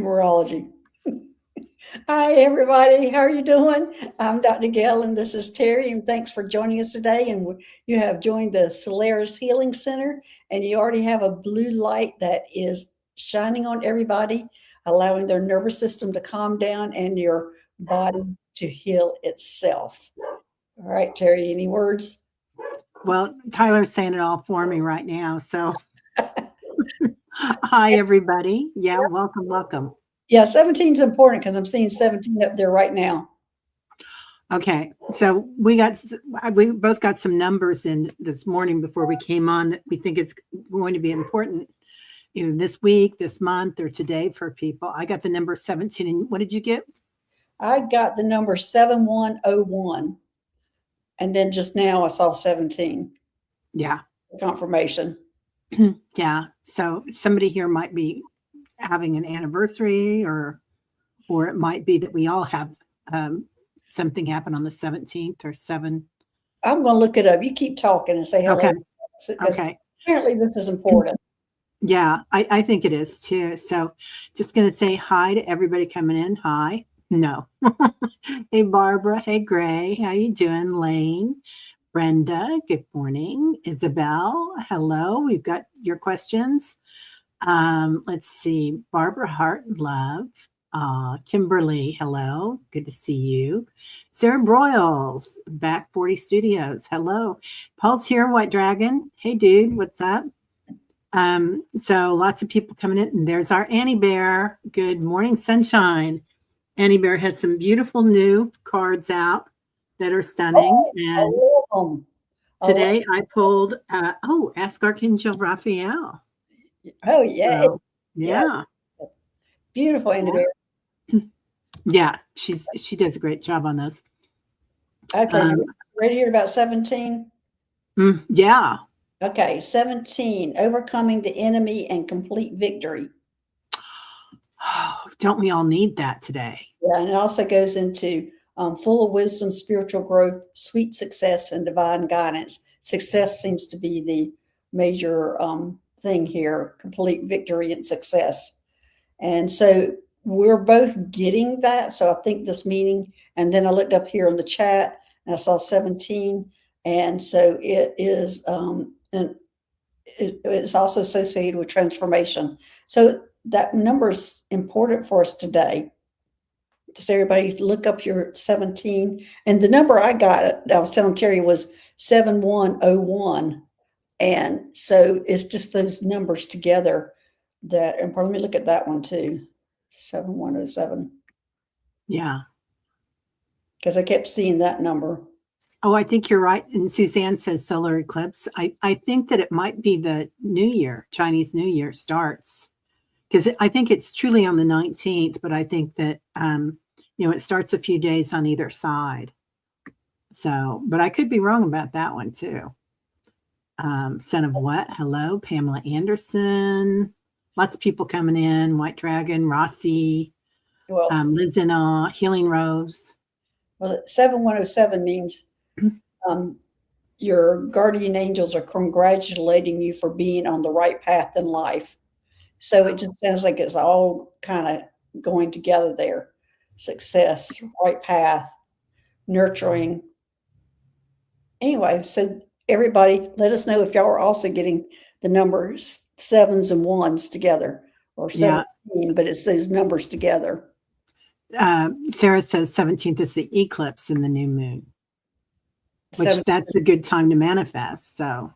numerology. Hi, everybody. How are you doing? I'm Dr. Gail, and this is Terry, and thanks for joining us today. And you have joined the Solaris Healing Center, and you already have a blue light that is shining on everybody, allowing their nervous system to calm down and your body to heal itself. All right, Terry, any words? Well, Tyler's saying it all for me right now. So, hi, everybody. Yeah, welcome. Yeah, 17 is important because I'm seeing 17 up there right now. Okay, so we both got some numbers in this morning before we came on that we think it's going to be important either this week, this month, or today for people. I got the number 17, and what did you get? I got the number 7101. And then just now I saw 17. Yeah. Confirmation. Yeah. So somebody here might be having an anniversary, or it might be that we all have something happen on the 17th or 7. I'm going to look it up. You keep talking and say hello. Okay. Apparently this is important. Yeah, I think it is too. So just going to say hi to everybody coming in. Hi. No. Hey, Barbara. Hey, Gray. How you doing? Lane. Brenda. Good morning. Isabel. Hello. We've got your questions. Let's see. Barbara Hart and Love. Kimberly. Hello. Good to see you. Sarah Broyles. Back 40 Studios. Hello. Paul's here. White Dragon. Hey, dude. What's up? So lots of people coming in. And there's our Annie Bear. Good morning, sunshine. Annie Bear has some beautiful new cards out that are stunning. And today I pulled, Ask Archangel Raphael. Oh, yeah. So, yeah. Beautiful, Annie Bear. Yeah, she does a great job on those. Okay, ready to hear about 17? Yeah. Okay, 17, overcoming the enemy and complete victory. Oh, don't we all need that today? Yeah, and it also goes into full of wisdom, spiritual growth, sweet success, and divine guidance. Success seems to be the major thing here, complete victory and success. And so we're both getting that. So I think this meeting, and then I looked up here in the chat and I saw 17. And so it is, and it's also associated with transformation. So that number is important for us today. Does everybody look up your 17? And the number I got, I was telling Terry, was 7101. And so it's just those numbers together that, and let me look at that one too, 7107. Yeah. Because I kept seeing that number. Oh, I think you're right. And Suzanne says solar eclipse. I think that it might be the New Year, Chinese New Year starts. Because I think it's truly on the 19th, but I think that, it starts a few days on either side. So, but I could be wrong about that one too. Son of what? Hello, Pamela Anderson. Lots of people coming in. White Dragon, Rossi, Liz in Awe, Healing Rose. Well, 7107 means your guardian angels are congratulating you for being on the right path in life. So it just sounds like it's all kind of going together there. Success, right path, nurturing. Anyway, so everybody, let us know if y'all are also getting the numbers 7s and 1s together, or 17, but it's those numbers together. Sarah says 17th is the eclipse in the new moon, which that's a good time to manifest. So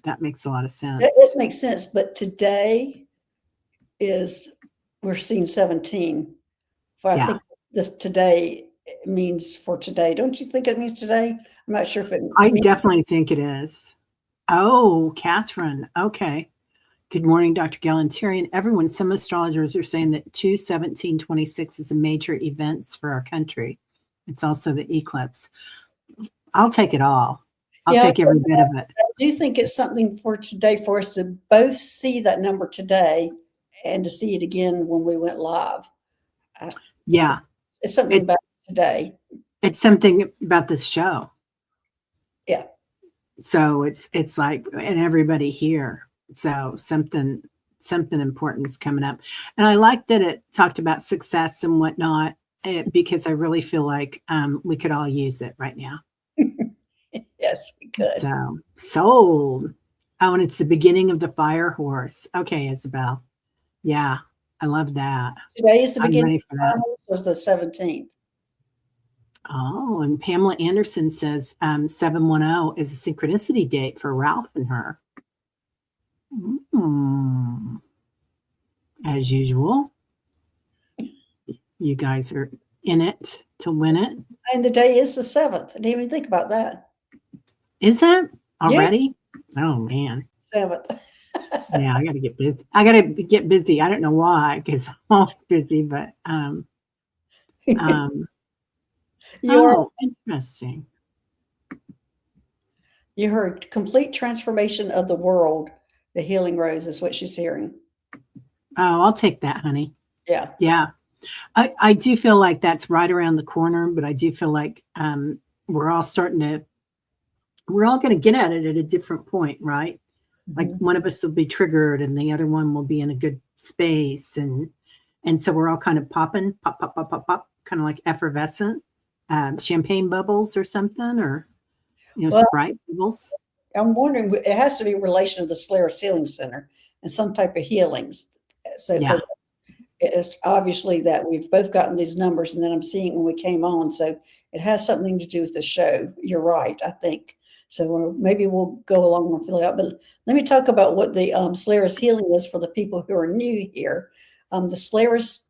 that makes a lot of sense. It makes sense, but today we're seeing 17. Well, I think this today means for today. Don't you think it means today? I'm not sure if it means. I definitely think it is. Oh, Catherine. Okay. Good morning, Dr. Gail-Terry and everyone. Some astrologers are saying that 2/17/26 is a major event for our country. It's also the eclipse. I'll take it all. I'll take every bit of it. I do think it's something for today for us to both see that number today and to see it again when we went live. Yeah. It's something about today. It's something about this show. Yeah. So it's like, and everybody here. So something something important is coming up. And I like that it talked about success and whatnot, because I really feel like we could all use it right now. Yes, we could. So, sold. Oh, and it's the beginning of the fire horse. Okay, Isabel. Yeah, I love that. Today is the I'm beginning. ready for that. Was the 17th. Oh, and Pamela Anderson says 710 is a synchronicity date for Ralph and her. As usual, you guys are in it to win it. And the day is the 7th. I didn't even think about that. Is it already? Yeah. Oh, man. 7th. Yeah, I got to get busy. I got to get busy. I don't know why, because I'm always busy, but interesting. You heard complete transformation of the world. The healing rose is what she's hearing. Oh, I'll take that, honey. Yeah. Yeah. I do feel like that's right around the corner, but I do feel like we're all going to get at it at a different point, right? Mm-hmm. Like one of us will be triggered and the other one will be in a good space. And so we're all kind of popping, pop, kind of like effervescent, champagne bubbles or something, or, Sprite bubbles. I'm wondering, it has to be a relation of the Solaris Healing Center and some type of healings. So yeah. It's obviously that we've both gotten these numbers, and then I'm seeing when we came on. So it has something to do with the show. You're right, I think. So maybe we'll go along and fill it out. But let me talk about what the Solaris Healing is for the people who are new here. The Solaris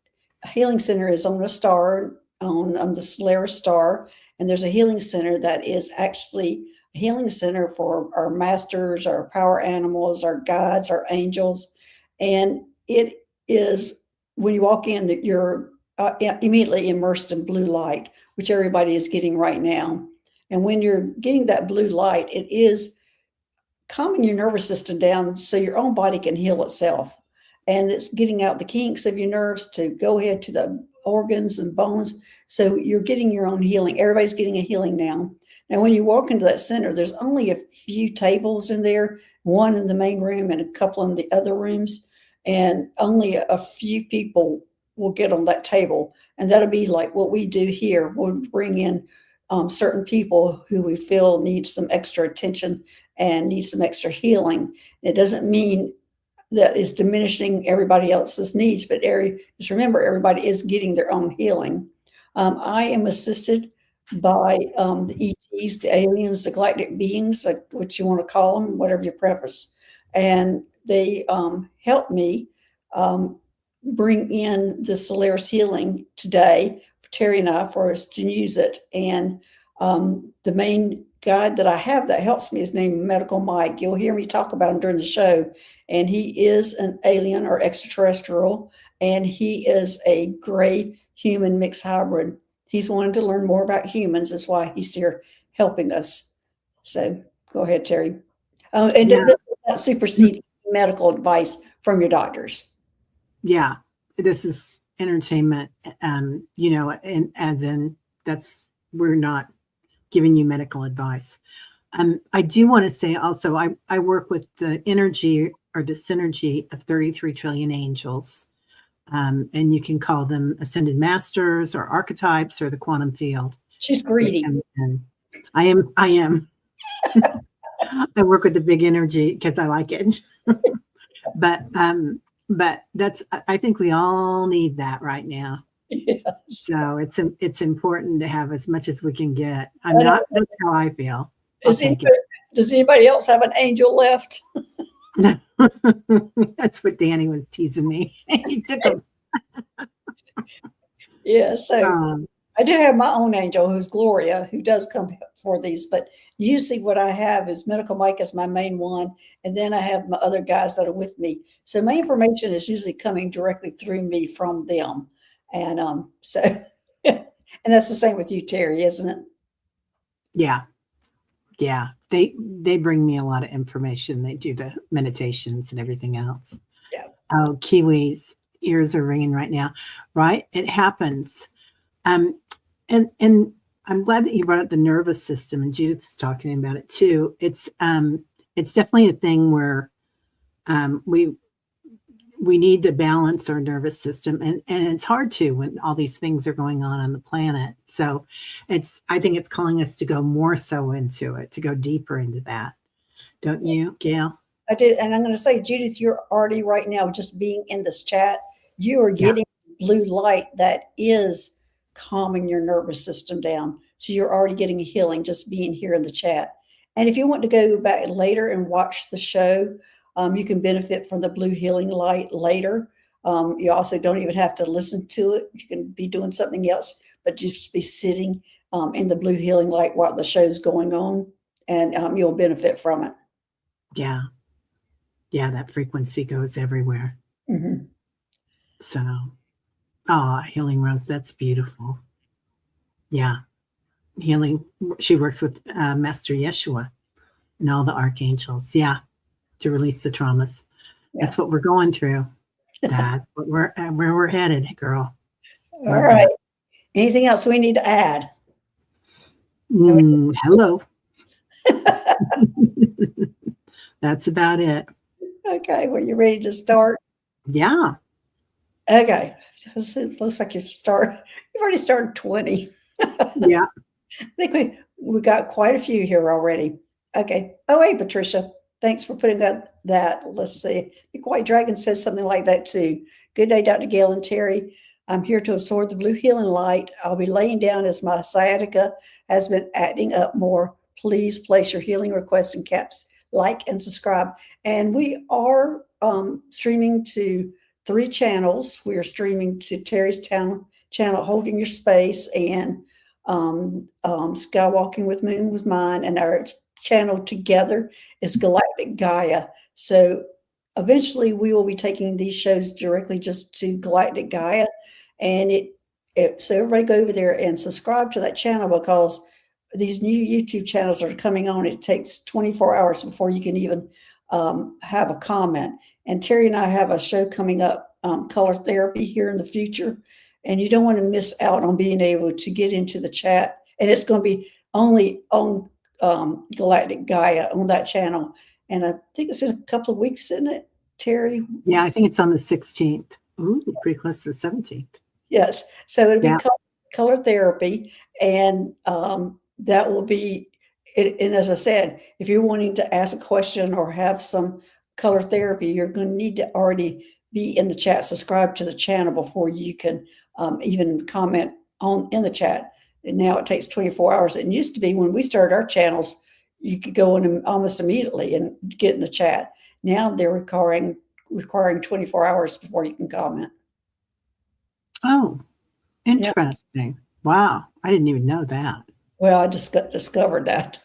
Healing Center is on a star, on the Solaris star. And there's a healing center that is actually a healing center for our masters, our power animals, our guides, our angels. And it is, when you walk in, that you're immediately immersed in blue light, which everybody is getting right now. And when you're getting that blue light, it is calming your nervous system down so your own body can heal itself. And it's getting out the kinks of your nerves to go ahead to the organs and bones. So you're getting your own healing. Everybody's getting a healing now. Now, when you walk into that center, there's only a few tables in there, one in the main room and a couple in the other rooms. And only a few people will get on that table. And that'll be like what we do here. We'll bring in certain people who we feel need some extra attention and need some extra healing. It doesn't mean that is diminishing everybody else's needs, but just remember, everybody is getting their own healing. I am assisted by the ETs, the aliens, the galactic beings, like what you want to call them, whatever your preference. And they help me bring in the Solaris healing today for Terry and I, for us to use it. And the main guide that I have that helps me is named Medical Mike. You'll hear me talk about him during the show. And he is an alien or extraterrestrial, and he is a gray human mixed hybrid. He's wanted to learn more about humans. That's why he's here helping us. So go ahead, Terry. And don't supersede medical advice from your doctors. Yeah, this is entertainment, and as in we're not giving you medical advice. I do want to say also, I work with the energy or the synergy of 33 trillion angels. And you can call them ascended masters or archetypes or the quantum field. She's greedy. I am. I work with the big energy because I like it. But I think we all need that right now. Yes. So it's important to have as much as we can get. That's how I feel. Does anybody else have an angel left? That's what Danny was teasing me. He took him. Yeah, so I do have my own angel, who's Gloria, who does come for these, but usually what I have is Medical Mike as my main one, and then I have my other guys that are with me. So my information is usually coming directly through me from them. And so and that's the same with you, Terry, isn't it? Yeah. Yeah. They bring me a lot of information. They do the meditations and everything else. Yeah. Oh, Kiwi's ears are ringing right now. Right? It happens. And I'm glad that you brought up the nervous system, and Judith's talking about it too. It's definitely a thing where we need to balance our nervous system, and it's hard to when all these things are going on the planet. So I think it's calling us to go more so into it, to go deeper into that. Don't you, Gail? I do. And I'm going to say, Judith, you're already right now, just being in this chat, you are Yeah. getting blue light that is calming your nervous system down. So you're already getting a healing just being here in the chat. And if you want to go back later and watch the show, you can benefit from the blue healing light later. You also don't even have to listen to it. You can be doing something else, but just be sitting in the blue healing light while the show's going on, and you'll benefit from it. Yeah. Yeah, that frequency goes everywhere. Mm-hmm. So, Healing Rose, that's beautiful. Yeah. Healing, she works with Master Yeshua and all the archangels. Yeah. To release the traumas. Yeah. That's what we're going through. That's where we're headed, girl. All right. Anything else we need to add? Hello. That's about it. Okay. Well, you ready to start? Yeah. Okay. It looks like you've already started 20. Yeah. I think we got quite a few here already. Okay. Oh, hey, Patricia. Thanks for putting that. Let's see. The White Dragon says something like that too. Good day, Dr. Gail and Terry. I'm here to absorb the blue healing light. I'll be laying down as my sciatica has been acting up more. Please place your healing request in caps, like and subscribe. And we are streaming to 3 channels. We are streaming to Terry's channel, Holding Your Space, and Skywalking with Moon with mine, and our channel together is Galactic Gaia. So eventually we will be taking these shows directly just to Galactic Gaia, and so everybody go over there and subscribe to that channel, because these new YouTube channels are coming on. It takes 24 hours before you can even have a comment. And Terry and I have a show coming up, Color Therapy, here in the future, and you don't want to miss out on being able to get into the chat. And it's going to be only on Galactic Gaia, on that channel. And I think it's in a couple of weeks, isn't it, Terry? Yeah, I think it's on the 16th. Ooh, pretty close to the 17th. Yes. So it'll be color Therapy, and that will be it. And as I said, if you're wanting to ask a question or have some color therapy, you're going to need to already be in the chat, subscribe to the channel before you can even comment in the chat. And now it takes 24 hours. It used to be when we started our channels, you could go in almost immediately and get in the chat. Now they're requiring 24 hours before you can comment. Oh, interesting. Yeah. Wow. I didn't even know that. Well, I just discovered that.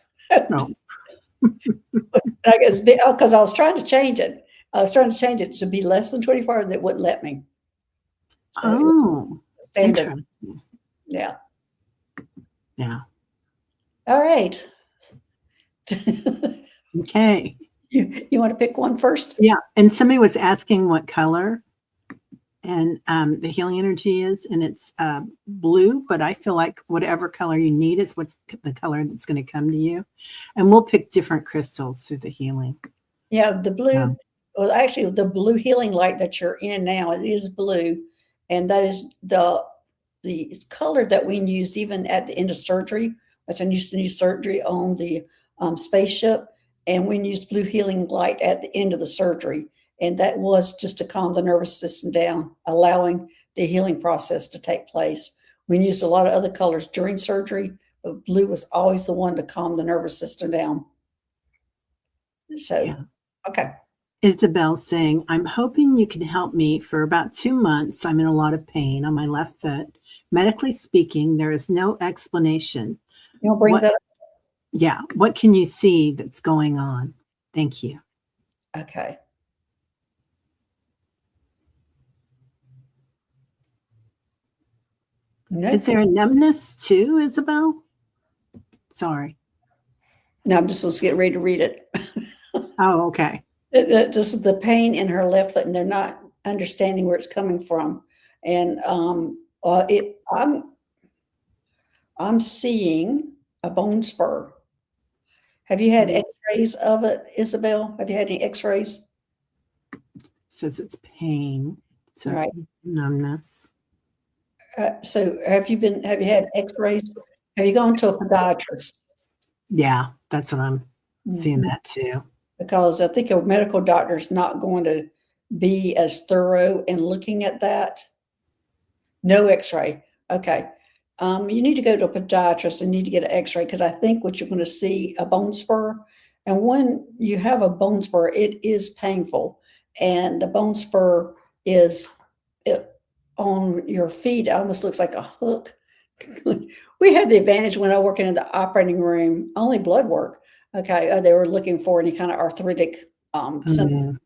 No. I guess because I was trying to change it. I was trying to change it to be less than 24 hours. That wouldn't let me. So standard. Yeah. Yeah. All right. Okay. You want to pick one first? Yeah. And somebody was asking what color and the healing energy is, and it's blue, but I feel like whatever color you need is what's the color that's going to come to you. And we'll pick different crystals through the healing. Yeah, the blue, well, actually the blue healing light that you're in now, it is blue. And that is the color that we used even at the end of surgery, which I used to use surgery on the spaceship. And we used blue healing light at the end of the surgery. And that was just to calm the nervous system down, allowing the healing process to take place. We used a lot of other colors during surgery, but blue was always the one to calm the nervous system down. So, yeah. Okay. Isabel saying, I'm hoping you can help me. For about 2 months, I'm in a lot of pain on my left foot. Medically speaking, there is no explanation. You'll bring that up? Yeah. What can you see that's going on? Thank you. Okay. No. Is there a numbness too, Isabel? Sorry. No, I'm just supposed to get ready to read it. Oh, okay. Just the pain in her left foot, and they're not understanding where it's coming from. And I'm seeing a bone spur. Have you had X-rays of it, Isabel? Have you had any X-rays? says it's pain. So Right. numbness. So have you had x-rays? Have you gone to a podiatrist? Yeah, that's what I'm seeing Mhm. that too. Because I think a medical doctor is not going to be as thorough in looking at that. No x-ray. Okay. You need to go to a podiatrist and need to get an x-ray because I think what you're going to see a bone spur. And when you have a bone spur, it is painful. And the bone spur is it, on your feet. It almost looks like a hook. We had the advantage when I worked in the operating room, only blood work. Okay. They were looking for any kind of arthritic symptoms.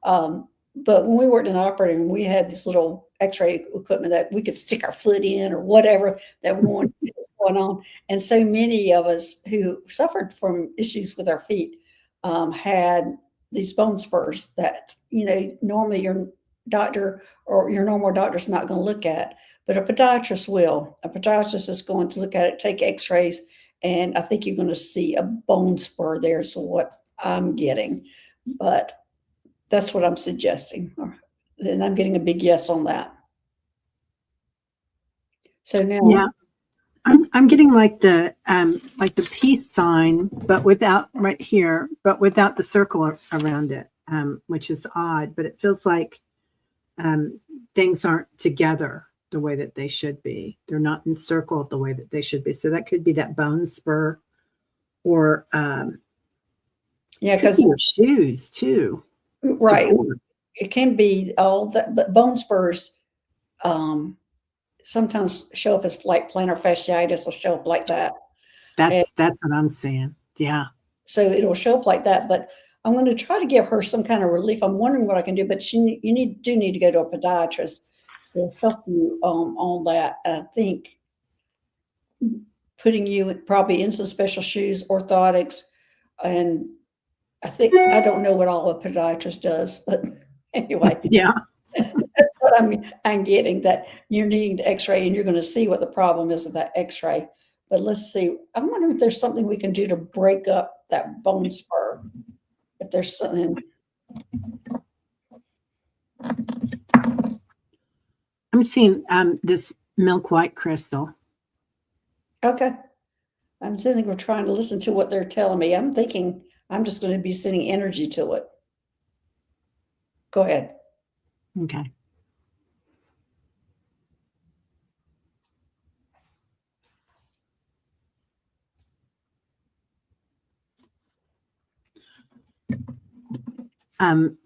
Mm, But when we worked in the operating room, we had this little x-ray equipment that we could stick our foot in or whatever that we wanted to see what's going on. And so many of us who suffered from issues with our feet had these bone spurs that, normally your doctor or your normal doctor's not going to look at, but a podiatrist will. A podiatrist is going to look at it, take x-rays, and I think you're going to see a bone spur there is what I'm getting. But that's what I'm suggesting, and I'm getting a big yes on that. So now, yeah, I'm getting like the peace sign, but without right here, but without the circle around it, which is odd. But it feels like things aren't together the way that they should be. They're not encircled the way that they should be. So that could be that bone spur, or yeah, could because be your shoes too. right, Support. it can be all that, but bone spurs sometimes show up as like plantar fasciitis will show up like that. And That's what I'm saying. Yeah. so it'll show up like that, but I'm going to try to give her some kind of relief. I'm wondering what I can do, but you do need to go to a podiatrist to help you on that. I think putting you probably in some special shoes, orthotics, and I don't know what all a podiatrist does, but anyway, Yeah. that's what I'm getting, that you're needing the x-ray and you're going to see what the problem is with that x-ray. But let's see. I'm wondering if there's something we can do to break up that bone spur. If there's something. I'm seeing this milk white crystal. Okay. I'm sitting there trying to listen to what they're telling me. I'm thinking I'm just going to be sending energy to it. Go ahead. Okay.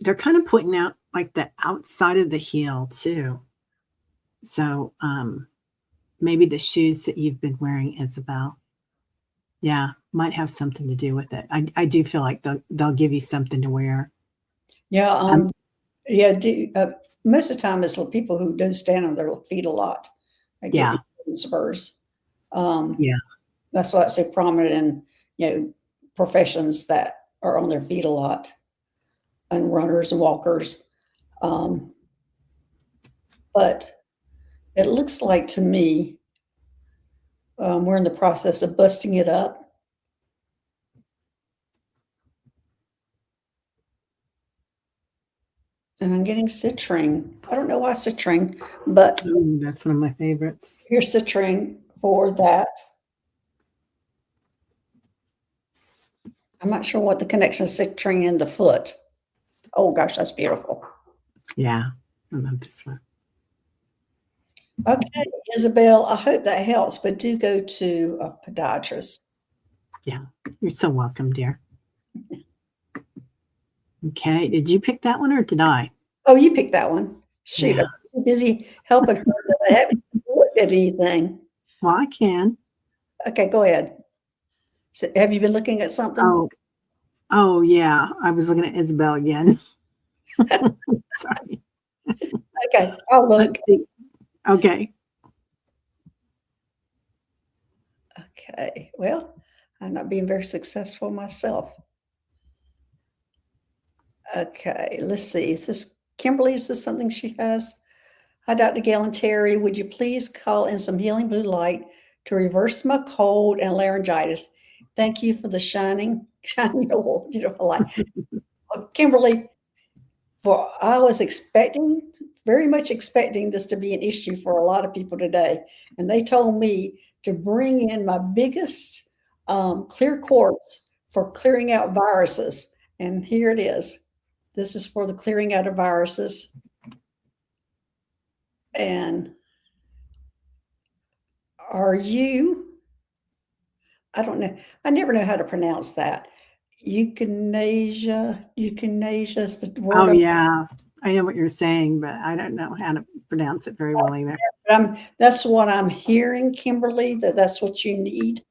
They're kind of pointing out like the outside of the heel too. So maybe the shoes that you've been wearing, Isabel. Yeah, might have something to do with it. I do feel like they'll give you something to wear. Yeah. Yeah. Most of the time it's people who do stand on their feet a lot. They get Yeah. these spurs. Yeah. That's why it's so prominent in, professions that are on their feet a lot, and runners and walkers. But it looks like to me, we're in the process of busting it up. And I'm getting citrine. I don't know why citrine, but Ooh, that's one of my favorites. here's citrine for that. I'm not sure what the connection of citrine and the foot. Oh gosh, that's beautiful. Yeah, I love this one. Okay, Isabel, I hope that helps, but do go to a podiatrist. Yeah, you're so welcome, dear. Okay, did you pick that one or did I? Oh, you picked that one. Shoot, Yeah. I'm too busy helping her that I haven't looked at anything. Well, I can. Okay, go ahead. So, have you been looking at something? Oh yeah. I was looking at Isabel again. Sorry. Okay, I'll look. Let's see. Okay. Okay, well, I'm not being very successful myself. Okay, let's see. Is this Kimberly? Is this something she has? Hi, Dr. Gail and Terry. Would you please call in some healing blue light to reverse my cold and laryngitis? Thank you for the shining your little beautiful light. Kimberly, for I was expecting, very much expecting this to be an issue for a lot of people today. And they told me to bring in my biggest clear quartz for clearing out viruses. And here it is. This is for the clearing out of viruses. And are you, I don't know, I never know how to pronounce that. Euthanasia is the word. Oh, yeah. I know what you're saying, but I don't know how to pronounce it very well either. That's what I'm hearing, Kimberly, that's what you need.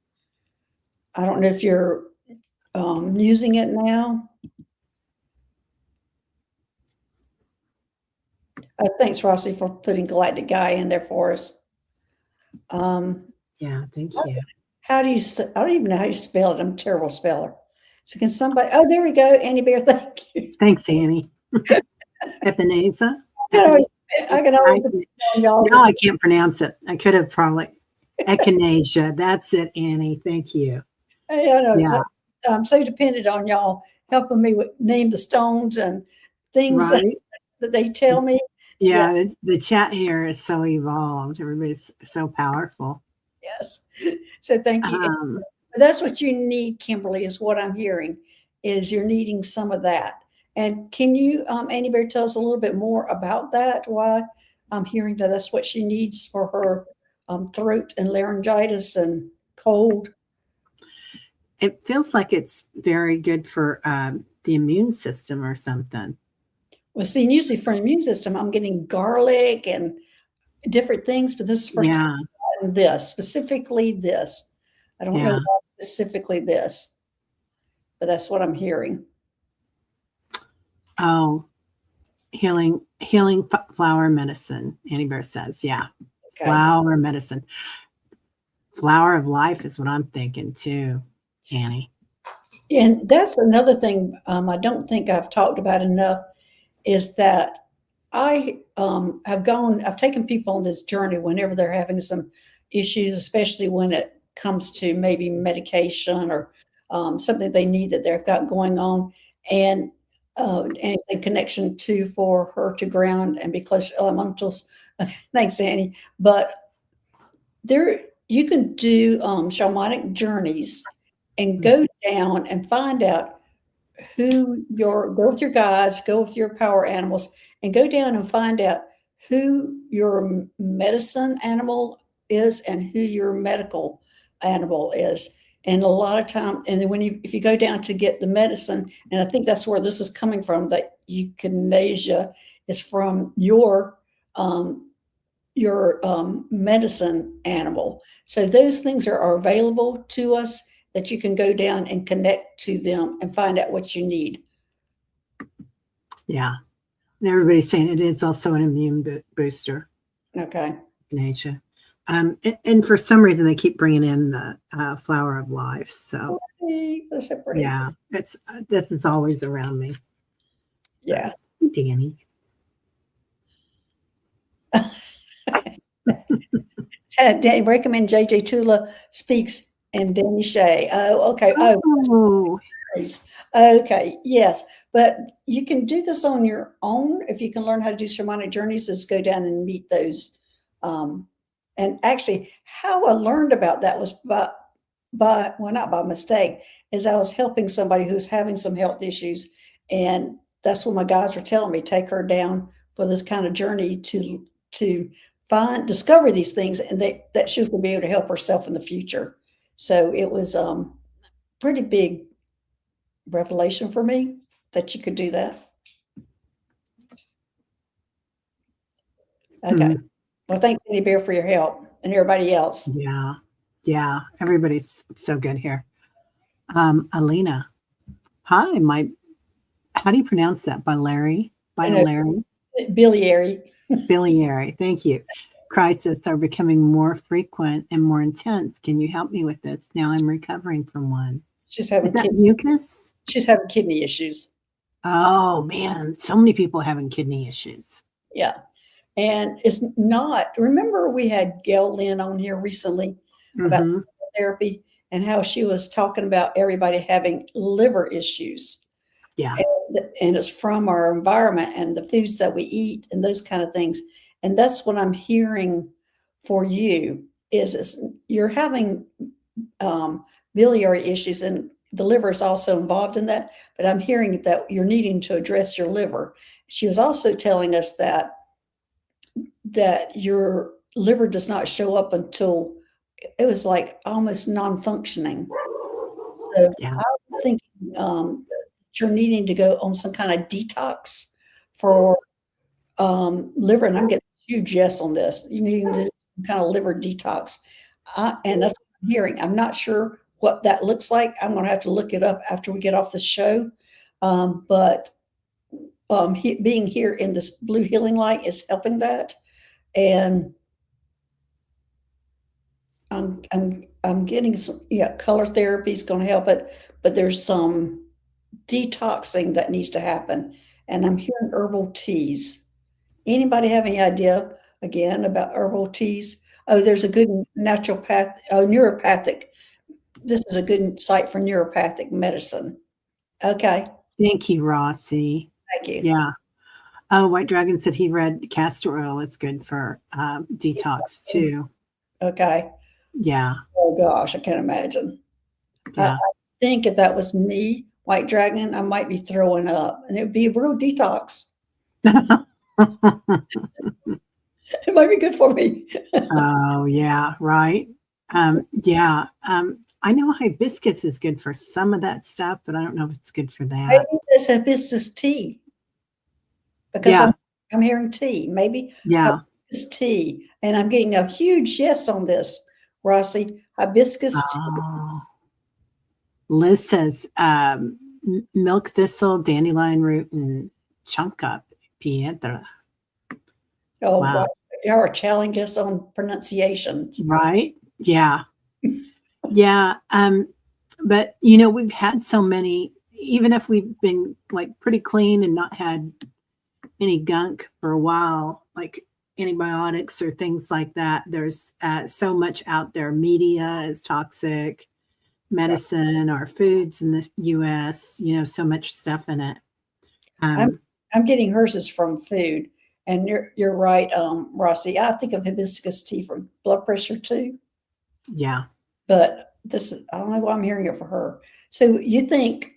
I don't know if you're using it now. Thanks, Rossi, for putting Galactic Guy in there for us. Yeah, thank you. How do you, I don't even know how you spell it. I'm a terrible speller. So can somebody, oh, there we go. Annie Bear, thank you. Thanks, Annie. Epinesa? I can always y'all. No, I can't pronounce it. I could have probably. Echinacea. That's it, Annie. Thank you. Hey, I know. Yeah. So, I'm so dependent on y'all helping me with name the stones and things Right. that they tell me. Yeah, the chat here is so evolved. Everybody's so powerful. Yes. So thank you. That's what you need, Kimberly, is what I'm hearing, is you're needing some of that. And can you, Annie Bear, tell us a little bit more about that? Why I'm hearing that that's what she needs for her throat and laryngitis and cold. It feels like it's very good for the immune system or something. Well, see, usually for the immune system, I'm getting garlic and different things, but this is first time this, specifically this. I don't know specifically this, but that's what I'm hearing. Oh, healing flower medicine, Annie Bear says. Yeah. Okay. Flower medicine. Flower of life is what I'm thinking too, Annie. And that's another thing I don't think I've talked about enough is that I I've taken people on this journey whenever they're having some issues, especially when it comes to maybe medication or something they need that they've got going on, and anything connection to for her to ground and be close to elementals. Thanks, Annie. But there, you can do shamanic journeys and go down and find out go with your guides, go with your power animals, and go down and find out who your medicine animal is and who your medical animal is. And a lot of time, and then if you go down to get the medicine, and I think that's where this is coming from, that euthanasia is from your medicine animal. So those things are available to us that you can go down and connect to them and find out what you need. Yeah. And everybody's saying it is also an immune booster. Okay. Euthanasia. And for some reason they keep bringing in the flower of life. So that's so pretty. Yeah, this is always around me. Yeah. Danny. Danny, recommend JJ Tula speaks and Danny Shea. Oh, okay. Oh. Okay. Yes. But you can do this on your own. If you can learn how to do shamanic journeys, is go down and meet those. And actually how I learned about that was well, not by mistake, is I was helping somebody who's having some health issues. And that's what my guys were telling me, take her down for this kind of journey to discover these things, and that she was going to be able to help herself in the future. So it was pretty big revelation for me that you could do that. Okay. Well, thanks, Annie Bear, for your help, and everybody else. Yeah. Everybody's so good here. Alina. Hi, how do you pronounce that? Biliary? Biliary. Biliary. Thank you. Crises are becoming more frequent and more intense. Can you help me with this? Now I'm recovering from one. Is that mucus? She's having kidney issues. Oh man, so many people having kidney issues. Yeah. And it's not, remember we had Gail Lynn on here recently about therapy and how she was talking about everybody having liver issues. Yeah. And and it's from our environment and the foods that we eat and those kind of things. And that's what I'm hearing for you is you're having biliary issues, and the liver is also involved in that. But I'm hearing that you're needing to address your liver. She was also telling us that your liver does not show up until it was like almost non-functioning. So Yeah. I'm thinking you're needing to go on some kind of detox for liver, and I'm getting a huge yes on this. You need to do some kind of liver detox, and that's what I'm hearing. I'm not sure what that looks like. I'm going to have to look it up after we get off the show. But being here in this blue healing light is helping that, and I'm getting some, color therapy is going to help it, but there's some detoxing that needs to happen, and I'm hearing herbal teas. Anybody have any idea again about herbal teas? Oh, there's a good neuropathic. This is a good site for neuropathic medicine. Okay. Thank you, Rossi. Thank you. Yeah. Oh, White Dragon said he read castor oil is good for detox too. Okay. Yeah. Oh gosh, I can't imagine. Yeah. I think if that was me, White Dragon, I might be throwing up, and it would be a real detox. It might be good for me. Oh, yeah, right. Yeah. I know hibiscus is good for some of that stuff, but I don't know if it's good for that. Maybe it's hibiscus tea. Because Yeah. I'm hearing tea. Maybe Yeah. hibiscus tea. And I'm getting a huge yes on this, Rossi. Hibiscus tea. Oh. Liz says milk thistle, dandelion root, and chunka piedra. Oh, Wow. wow. Y'all are challenging us on pronunciations. Right? Yeah. Yeah. But we've had so many, even if we've been like pretty clean and not had any gunk for a while, like antibiotics or things like that, there's so much out there. Media is toxic, medicine, our foods in the US, so much stuff in it. I'm getting hers is from food. And you're right, Rossi. I think of hibiscus tea for blood pressure too. Yeah. But I don't know why I'm hearing it for her. So you think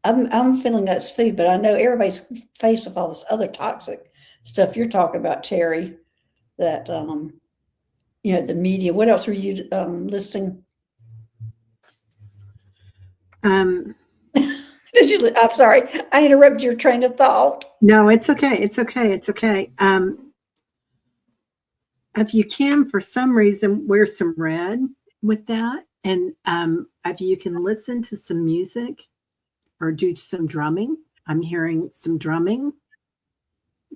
I'm feeling that's food, but I know everybody's faced with all this other toxic stuff you're talking about, Terry. That the media. What else were you listing? I'm sorry, I interrupted your train of thought. No, it's okay. It's okay. It's okay. If you can, for some reason, wear some red with that, and if you can listen to some music or do some drumming, I'm hearing some drumming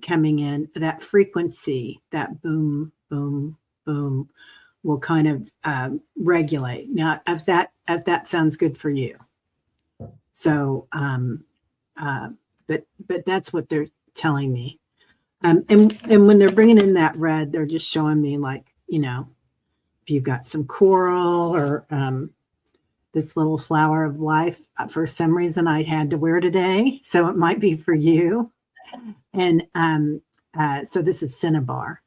coming in. That frequency, that boom, boom, boom, will kind of regulate. Now, if that sounds good for you. So, but that's what they're telling me. And when they're bringing in that red, they're just showing me like, if you've got some coral or this little flower of life, for some reason I had to wear today. So it might be for you. And so this is cinnabar.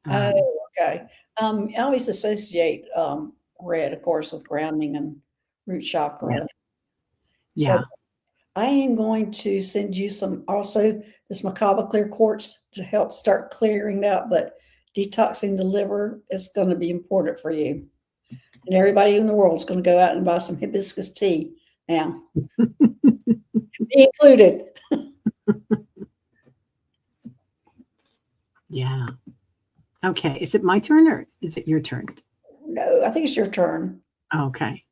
Oh, okay. I always associate red, of course, with grounding and root chakra. Yeah. So I am going to send you this macabre clear quartz to help start clearing out, but detoxing the liver is going to be important for you. And everybody in the world is going to go out and buy some hibiscus tea now. Me included. Yeah. Okay. Is it my turn or is it your turn? No, I think it's your turn. Okay.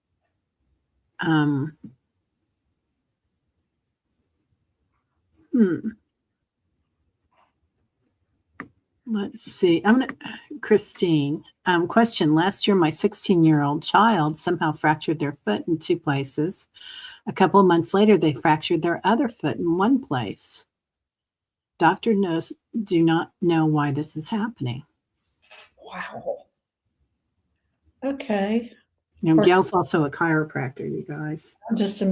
Let's see. Christine, question. Last year, my 16-year-old child somehow fractured their foot in 2 places. A couple of months later, they fractured their other foot in 1 place. Doctors do not know why this is happening. Wow. Okay. Gail's also a chiropractor, you guys. I'm just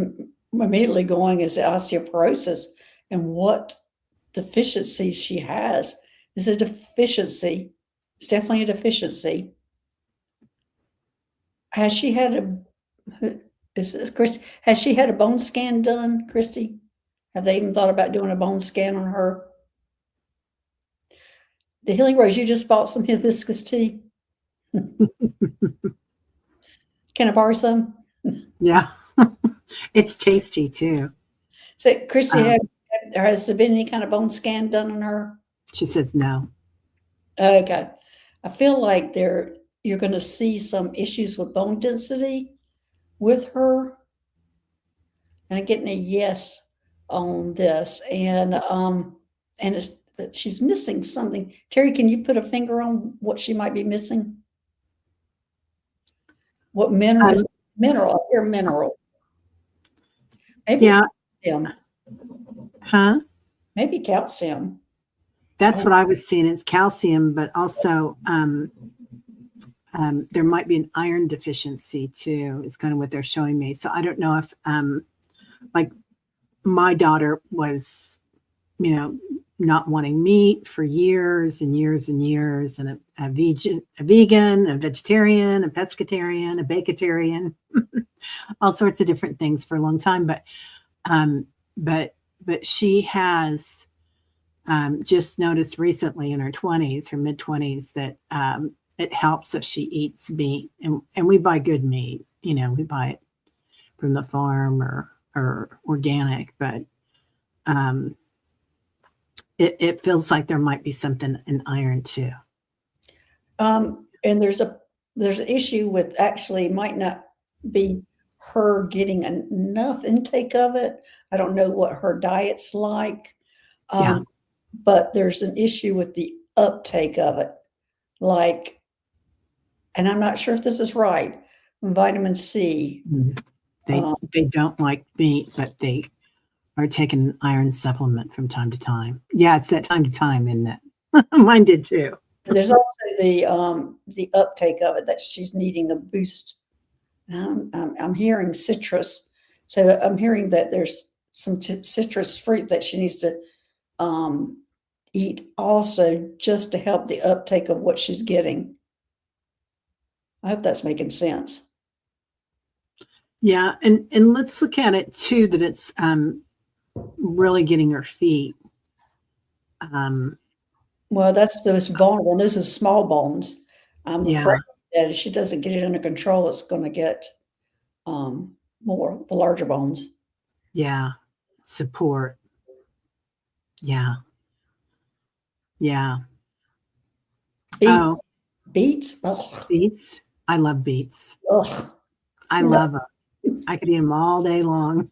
immediately going is osteoporosis, and what deficiencies she has is a deficiency. It's definitely a deficiency. Has she had has she had a bone scan done, Christy? Have they even thought about doing a bone scan on her? The Healing Rose, you just bought some hibiscus tea. Can I borrow some? Yeah. It's tasty too. So, Christy, Um, has there been any kind of bone scan done on her? She says no. Okay. I feel like you're going to see some issues with bone density with her. And I'm getting a yes on this. And it's that she's missing something. Terry, can you put a finger on what she might be missing? What mineral is mineral? I hear mineral. Maybe Yeah. calcium. Huh? Maybe calcium. That's what I was seeing. It's calcium, but also there might be an iron deficiency too. Is kind of what they're showing me. So I don't know if like my daughter was, not wanting meat for years and years and years, and a vegan, a vegetarian, a pescatarian, a bacatarian, all sorts of different things for a long time. But she has just noticed recently in her 20s, her mid 20s, that it helps if she eats meat, and we buy good meat. We buy it from the farm or organic, but it feels like there might be something in iron too. And there's an issue with, actually might not be her getting enough intake of it. I don't know what her diet's like. Yeah. But there's an issue with the uptake of it. Like, and I'm not sure if this is right, vitamin C. They don't like meat, but they are taking an iron supplement from time to time. Yeah, it's that time to time, isn't it? Mine did too. There's also the uptake of it, that she's needing a boost. I'm hearing citrus, so I'm hearing that there's some citrus fruit that she needs to eat also, just to help the uptake of what she's getting. I hope that's making sense. Yeah, and let's look at it too, that it's really getting her feet. Well, that's those vulnerable. Those are small bones. I'm Yeah. afraid that if she doesn't get it under control, it's going to get more, the larger bones. Yeah. Support. Yeah. Yeah. Beets? Ugh. Beets. I love beets. Ugh. I love them. I could eat them all day long.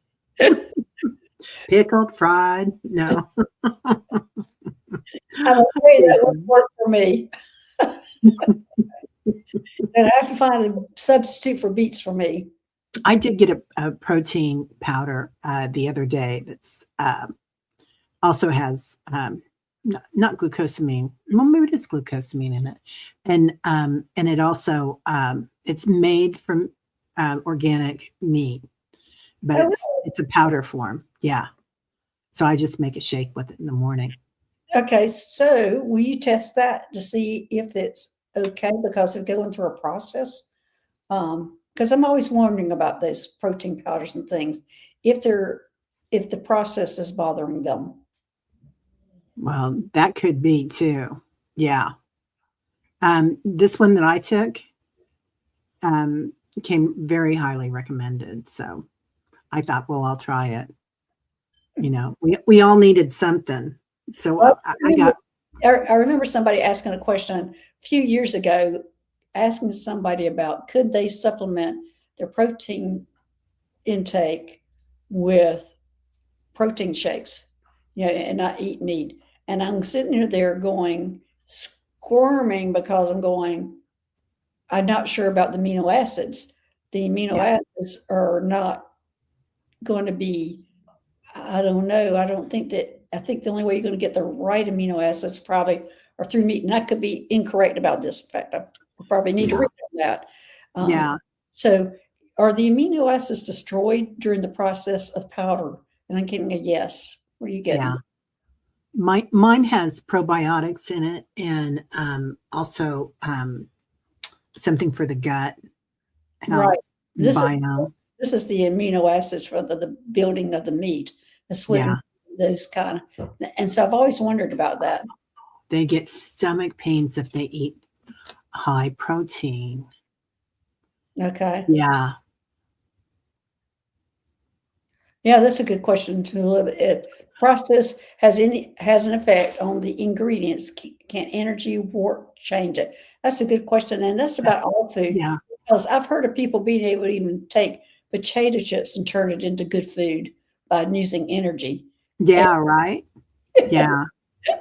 Pickled, fried. No. I'm afraid that won't work for me. And I have to find a substitute for beets for me. I did get a protein powder the other day that's also has not glucosamine. Well, maybe it is glucosamine in it, and it also it's made from organic meat, but it's a powder form. Yeah, so I just make a shake with it in the morning. Okay, so will you test that to see if it's okay because of going through a process? Because I'm always wondering about those protein powders and things, if the process is bothering them. Well, that could be too. Yeah. This one that I took came very highly recommended. So I thought, well, I'll try it. We all needed something. So Well, I remember somebody asking a question a few years ago, asking somebody about could they supplement their protein intake with protein shakes, and not eat meat. And I'm sitting there going, squirming, because I'm not sure about the amino acids. The amino acids are not going to be, I don't know. I think the only way you're going to get the right amino acids probably are through meat. And I could be incorrect about this. In fact, I probably need to read on that. Yeah. So Are the amino acids destroyed during the process of powder? And I'm getting a yes. What are you getting? Yeah. Mine has probiotics in it, and also something for the gut Right. health, This is biome. this is the amino acids for the building of the meat, the Yeah. sweetener, those kind of. And so I've always wondered about that. They get stomach pains if they eat high protein. Okay. Yeah. Yeah, that's a good question to live. If process has an effect on the ingredients, can energy work change it? That's a good question, and that's about all food. Yeah. Because I've heard of people being able to even take potato chips and turn it into good food by using energy. And, Yeah. Right. Yeah.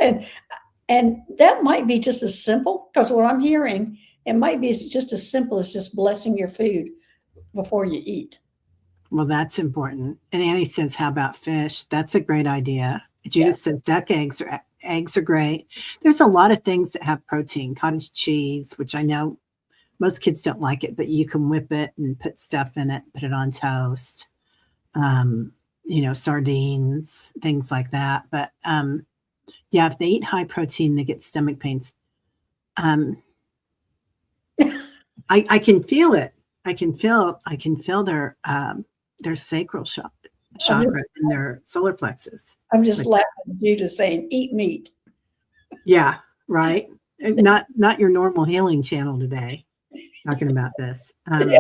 and and that might be just as simple, because what I'm hearing, it might be just as simple as just blessing your food before you eat. Well, that's important. And Annie says, how about fish? That's a great idea. Yeah. Judith says duck eggs are great. There's a lot of things that have protein. Cottage cheese, which I know most kids don't like it, but you can whip it and put stuff in it, put it on toast. Sardines, things like that. But yeah, if they eat high protein, they get stomach pains. I can feel it. I can feel their sacral chakra and their solar plexus. I'm just Like, laughing at you just saying, eat meat. yeah, right. Not your normal healing channel today. Talking about this. Yeah.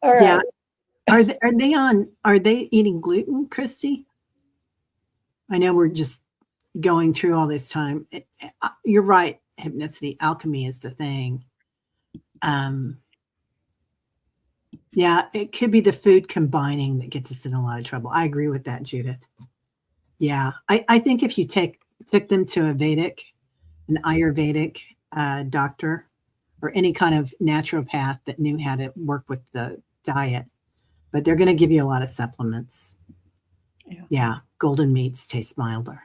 All Yeah. right. Are they eating gluten, Christy? I know we're just going through all this time. You're right. Hypnicity, alchemy is the thing. Yeah, it could be the food combining that gets us in a lot of trouble. I agree with that, Judith. Yeah, I think if you took them to an Ayurvedic doctor or any kind of naturopath that knew how to work with the diet, but they're going to give you a lot of supplements. Yeah, golden meats taste milder.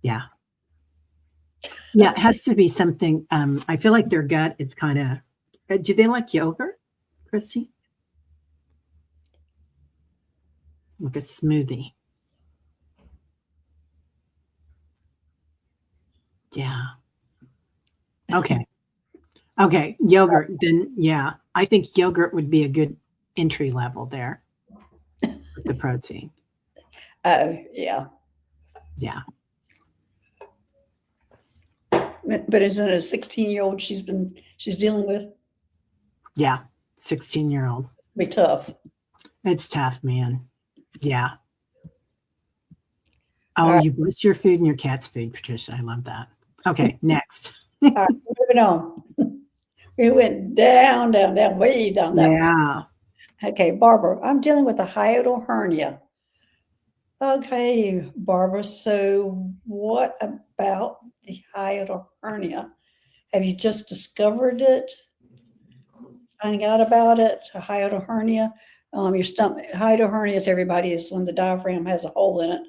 Yeah. Yeah, it has to be something. I feel like their gut is kind of. Do they like yogurt, Christy? Like a smoothie. Yeah. Okay. Okay. Yogurt. Then, yeah, I think yogurt would be a good entry level there with the protein. Oh, yeah. Yeah. But isn't it a 16-year-old she's dealing with? Yeah. 16-year-old. Be tough. It's tough, man. Yeah. Oh, Right. you bless your food and your cat's food, Patricia. I love that. Okay. Next. All right, moving on. We went down, way down that. Yeah. Okay, Barbara, I'm dealing with a hiatal hernia. Okay, Barbara, so what about the hiatal hernia? Have you just discovered it? Finding out about it, a hiatal hernia? Your stomach, hiatal hernias, everybody, is when the diaphragm has a hole in it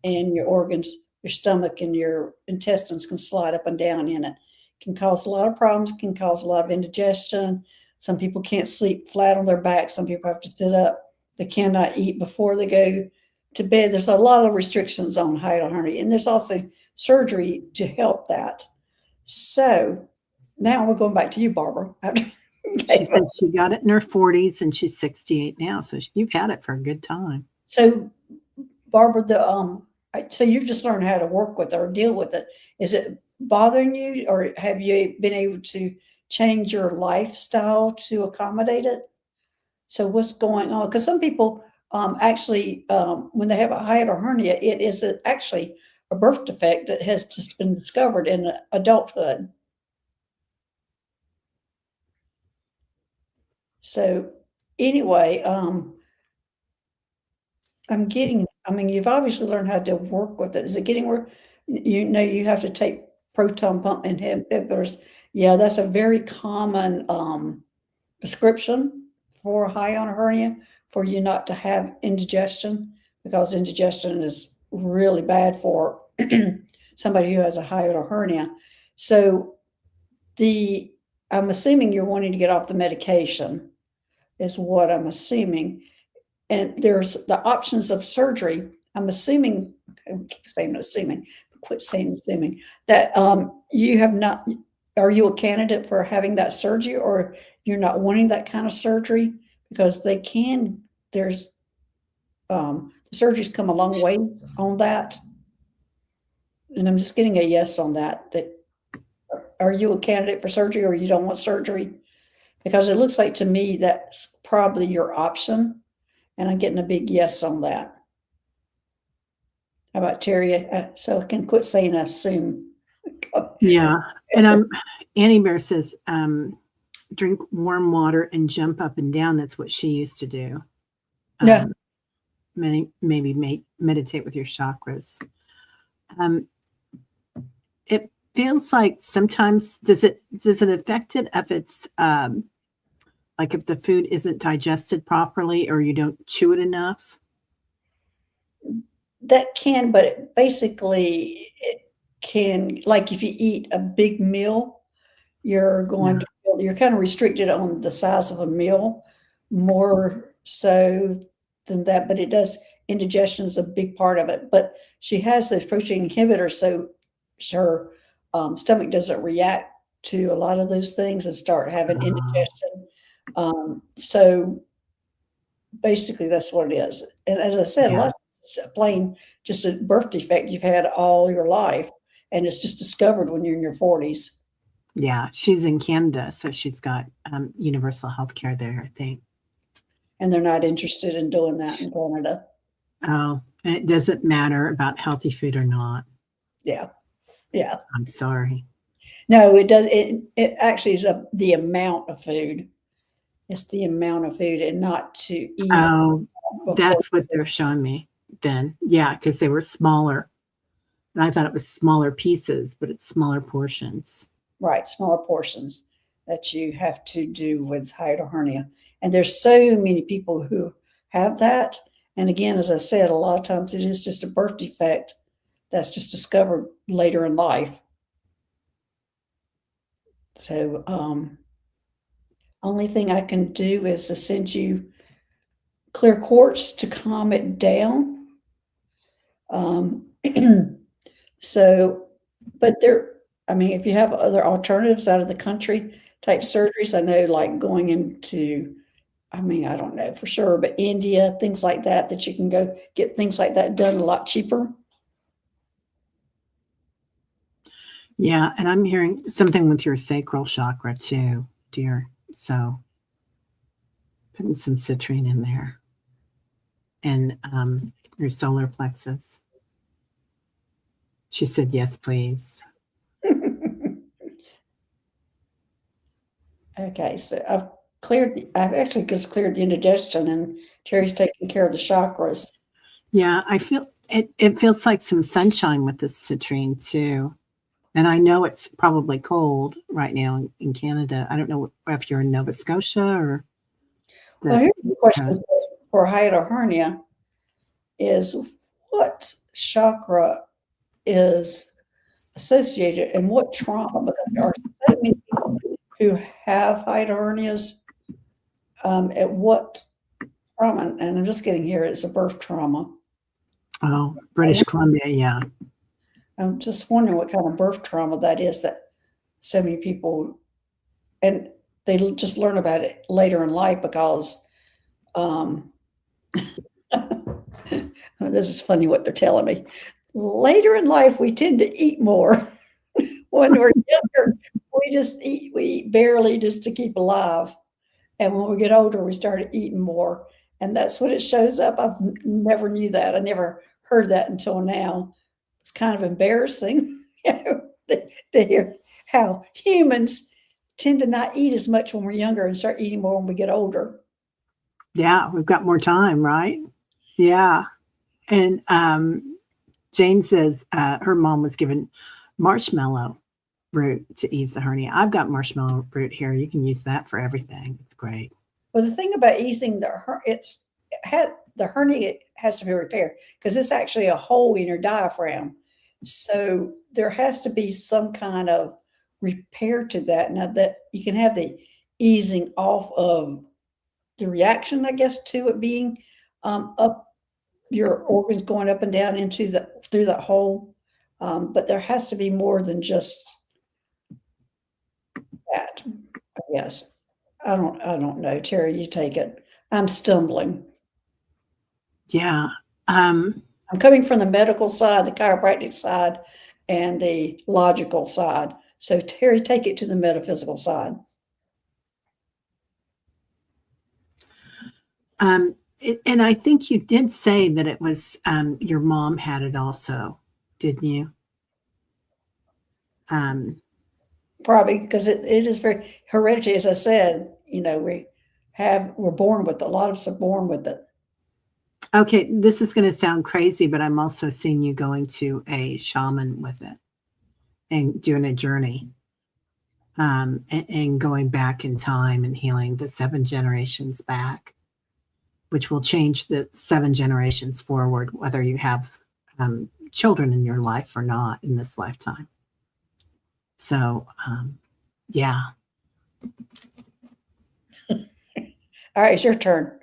and your organs, your stomach and your intestines can slide up and down in it. Can cause a lot of problems, can cause a lot of indigestion. Some people can't sleep flat on their back. Some people have to sit up. They cannot eat before they go to bed. There's a lot of restrictions on hiatal hernia, and there's also surgery to help that. So now we're going back to you, Barbara. She said she got it in her 40s and she's 68 now. So you've had it for a good time. So, Barbara, so you've just learned how to work with it or deal with it. Is it bothering you, or have you been able to change your lifestyle to accommodate it? So what's going on? Because some people actually, when they have a hiatal hernia, it is actually a birth defect that has just been discovered in adulthood. So anyway, you've obviously learned how to work with it. Is it getting where you have to take proton pump inhibitors? Yeah, that's a very common prescription for a hiatal hernia, for you not to have indigestion, because indigestion is really bad for somebody who has a hiatal hernia. So I'm assuming you're wanting to get off the medication, is what I'm assuming. And there's the options of surgery. I'm assuming, I keep saying assuming, quit saying assuming, that you have not, are you a candidate for having that surgery, or you're not wanting that kind of surgery? Because they can, there's, the surgery's come a long way on that. And I'm just getting a yes on that, that are you a candidate for surgery or you don't want surgery? Because it looks like to me that's probably your option. And I'm getting a big yes on that. How about Terry? So I can quit saying assume. Yeah. And Annie Bear says, drink warm water and jump up and down. That's what she used to do. Yeah. Maybe meditate with your chakras. It feels like sometimes, does it affect it if it's like if the food isn't digested properly or you don't chew it enough? That can, but basically it can, like if you eat a big meal, you're going to, you're kind of restricted on the size of a meal more so than that, but it does, indigestion is a big part of it. But she has those protein inhibitors, so her stomach doesn't react to a lot of those things and start having indigestion. So basically that's what it is. And as I said, a lot of it's plain just a birth defect you've had all your life, and it's just discovered when you're in your 40s. Yeah, she's in Canada, so she's got universal health care there, I think. And they're not interested in doing that in Canada. Oh, and it doesn't matter about healthy food or not. Yeah. Yeah. I'm sorry. No, it does. It actually is the amount of food. It's the amount of food and not to eat. Oh, that's what they're showing me then. Yeah, because they were smaller. And I thought it was smaller pieces, but it's smaller portions. Right, smaller portions that you have to do with hiatal hernia. And there's so many people who have that. And again, as I said, a lot of times it is just a birth defect that's just discovered later in life. So only thing I can do is to send you clear quartz to calm it down. So, but there, I mean, if you have other alternatives out of the country type surgeries, I know like going into, I mean, I don't know for sure, but India, things like that, that you can go get things like that done a lot cheaper. Yeah, and I'm hearing something with your sacral chakra too, dear. So putting some citrine in there. And your solar plexus. She said, yes, please. Okay, so I've actually just cleared the indigestion, and Terry's taking care of the chakras. Yeah, I feel it feels like some sunshine with this citrine too. And I know it's probably cold right now in Canada. I don't know if you're in Nova Scotia or. Well, here's the question for hiatal hernia is what chakra is associated and what trauma, because there are so many people who have hiatal hernias. At what trauma, and I'm just getting here, it's a birth trauma. Oh, British Columbia, yeah. I'm just wondering what kind of birth trauma that is that so many people, and they just learn about it later in life because this is funny what they're telling me. Later in life, we tend to eat more. When we're younger, we eat barely just to keep alive. And when we get older, we start eating more. And that's when it shows up. I've never knew that. I never heard that until now. It's kind of embarrassing to hear how humans tend to not eat as much when we're younger and start eating more when we get older. Yeah, we've got more time, right? Yeah. And Jane says her mom was given marshmallow root to ease the hernia. I've got marshmallow root here. You can use that for everything. It's great. Well, the thing about easing the hernia has to be repaired because it's actually a hole in your diaphragm. So there has to be some kind of repair to that. Now that you can have the easing off of the reaction, I guess, to it being up, your organs going up and down through that hole. But there has to be more than just that, I guess. I don't know. Terry, you take it. I'm stumbling. Yeah. I'm coming from the medical side, the chiropractic side, and the logical side. So Terry, take it to the metaphysical side. And I think you did say that it was your mom had it also, didn't you? Probably because it is very hereditary, as I said. We're born with it. A lot of us are born with it. Okay, this is going to sound crazy, but I'm also seeing you going to a shaman with it and doing a journey, and going back in time and healing the 7 generations back, which will change the 7 generations forward, whether you have children in your life or not in this lifetime. So, yeah. All right, it's your turn.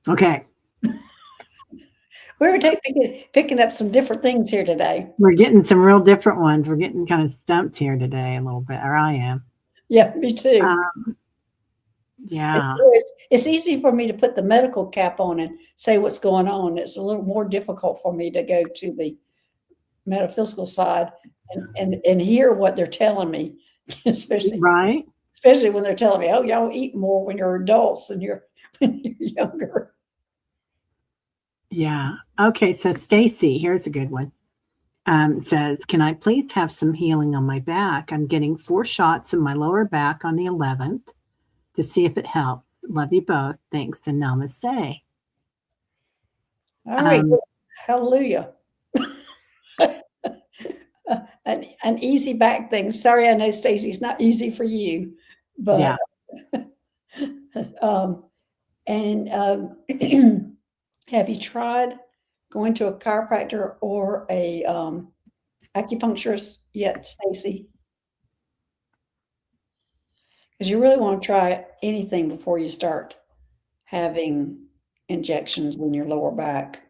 Okay. We're picking up some different things here today. We're getting some real different ones. We're getting kind of stumped here today a little bit, or I am. Yeah, me too. Yeah. It's easy for me to put the medical cap on and say what's going on. It's a little more difficult for me to go to the metaphysical side and hear what they're telling me, especially when they're telling me, oh, y'all eat more when you're adults than when you're younger. Yeah. Okay. So Stacy, here's a good one. Says, can I please have some healing on my back? I'm getting 4 shots in my lower back on the 11th to see if it helps. Love you both. Thanks and namaste. All right. Hallelujah. An easy back thing. Sorry, I know Stacy, it's not easy for you, but have you tried going to a chiropractor or a acupuncturist yet, Stacy? Because you really want to try anything before you start having injections in your lower back.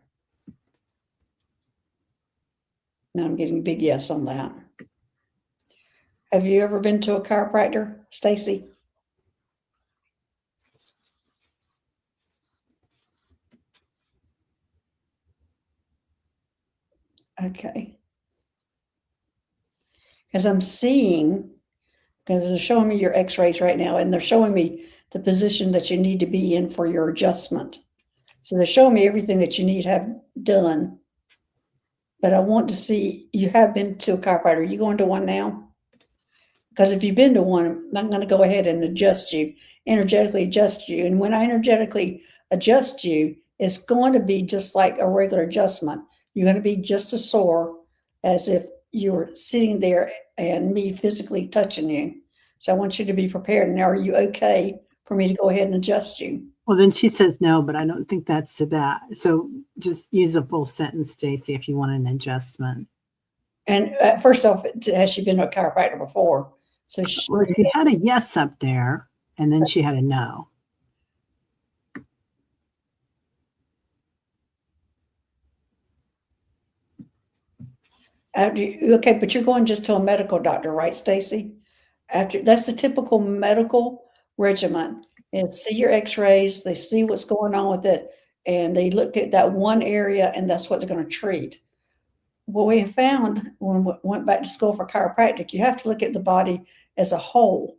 Now I'm getting a big yes on that. Have you ever been to a chiropractor, Stacy? Okay. Because I'm seeing, because they're showing me your x-rays right now, and they're showing me the position that you need to be in for your adjustment. So they're showing me everything that you need to have done. But I want to see, you have been to a chiropractor. Are you going to one now? Because if you've been to one, I'm going to go ahead and energetically adjust you. And when I energetically adjust you, it's going to be just like a regular adjustment. You're going to be just as sore as if you were sitting there and me physically touching you. So I want you to be prepared. Now, are you okay for me to go ahead and adjust you? Well, then she says no, but I don't think that's to that. So just use a full sentence, Stacy, if you want an adjustment. And first off, has she been to a chiropractor before? So she had a yes up there, and then she had a no. Okay, but you're going just to a medical doctor, right, Stacy? That's the typical medical regimen. And see your x-rays, they see what's going on with it, and they look at that one area, and that's what they're going to treat. What we have found when we went back to school for chiropractic, you have to look at the body as a whole.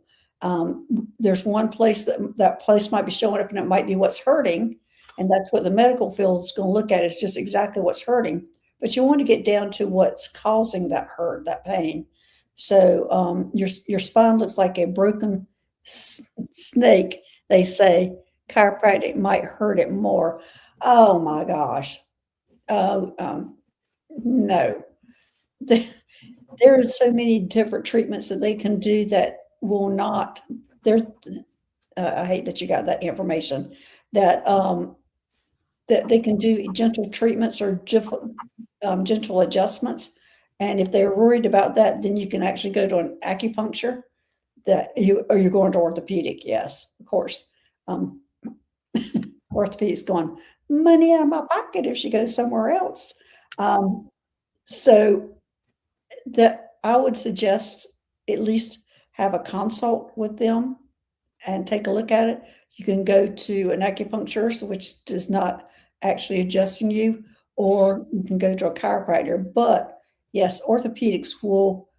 There's one place that place might be showing up, and it might be what's hurting, and that's what the medical field is going to look at. It's just exactly what's hurting. But you want to get down to what's causing that hurt, that pain. So your spine looks like a broken snake. They say chiropractic might hurt it more. Oh my gosh. No. There are so many different treatments that they can do that will not. I hate that you got that information. That they can do gentle treatments or gentle adjustments. And if they're worried about that, then you can actually go to an acupuncture. You're going to orthopedic, yes, of course. orthopedics going, money out of my pocket if she goes somewhere else. So that I would suggest at least have a consult with them and take a look at it. You can go to an acupuncturist, which does not actually adjusting you, or you can go to a chiropractor. But yes, orthopedics will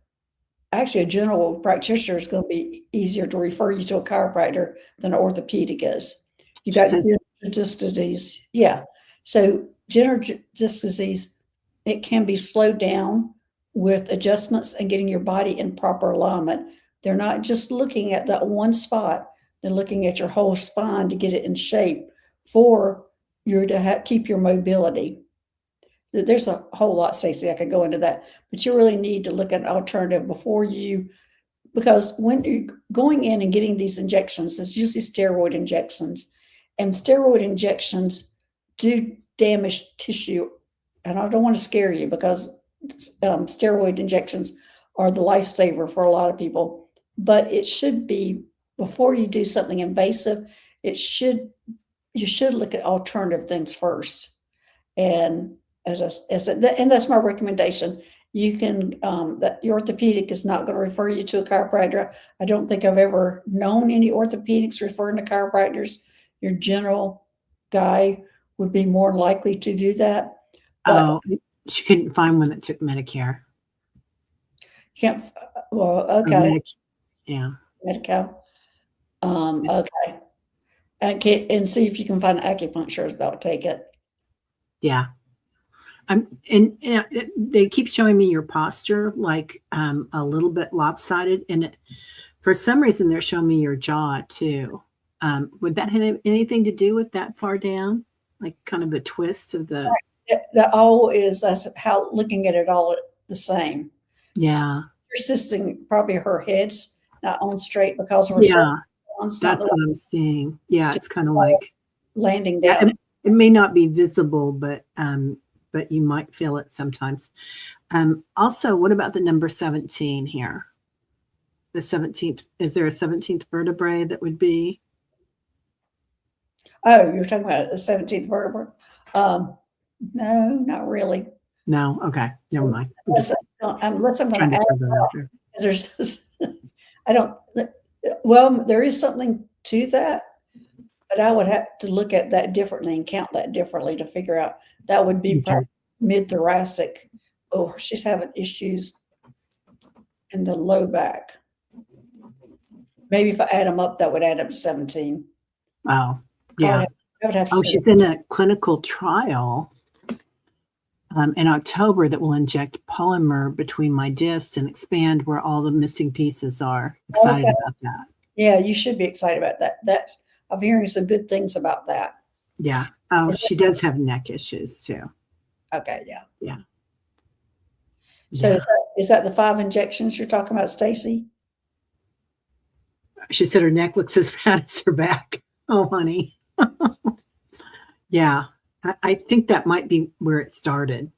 actually a general practitioner is going to be easier to refer you to a chiropractor than an orthopedic is. You got general disc disease, yeah. So general disc disease, it can be slowed down with adjustments and getting your body in proper alignment. They're not just looking at that one spot; they're looking at your whole spine to get it in shape for you to keep your mobility. There's a whole lot, Stacey, I could go into that, but you really need to look at an alternative before you, because when you're going in and getting these injections, it's usually steroid injections, and steroid injections do damage tissue. And I don't want to scare you because steroid injections are the lifesaver for a lot of people, but it should be before you do something invasive, you should look at alternative things first. And and that's my recommendation. You can that your orthopedic is not going to refer you to a chiropractor. I don't think I've ever known any orthopedics referring to chiropractors. Your general guy would be more likely to do that. But she couldn't find one that took Medicare. Can't. Well, okay. Yeah. Medical. Okay. And see if you can find acupuncturist that'll take it. Yeah. And they keep showing me your posture like a little bit lopsided, and for some reason they're showing me your jaw too. Would that have anything to do with that far down, like kind of a twist of the? That all is that's how looking at it all the same. Yeah, your sister probably her head's not on straight because her that's what I'm seeing. Yeah, it's kind of like landing down. It may not be visible, but you might feel it sometimes. Also, what about the number 17 here? The 17th, is there a 17th vertebrae that would be? Oh, you're talking about the 17th vertebrae? No, not really. No, okay, never mind. Unless I'm going to add there's, I don't. Well, there is something to that, but I would have to look at that differently and count that differently to figure out that would be mid-thoracic. Oh, she's having issues in the low back. Maybe if I add them up, that would add up to 17. Oh, yeah. I would have to she's in a clinical trial in October that will inject polymer between my discs and expand where all the missing pieces are. Excited about that. Yeah, you should be excited about that. I'm hearing some good things about that. Yeah. Oh, she does have neck issues too. Okay. Yeah. Yeah. So is that the 5 injections you're talking about, Stacey? She said her neck looks as bad as her back. Oh, honey. Yeah. I think that might be where it started.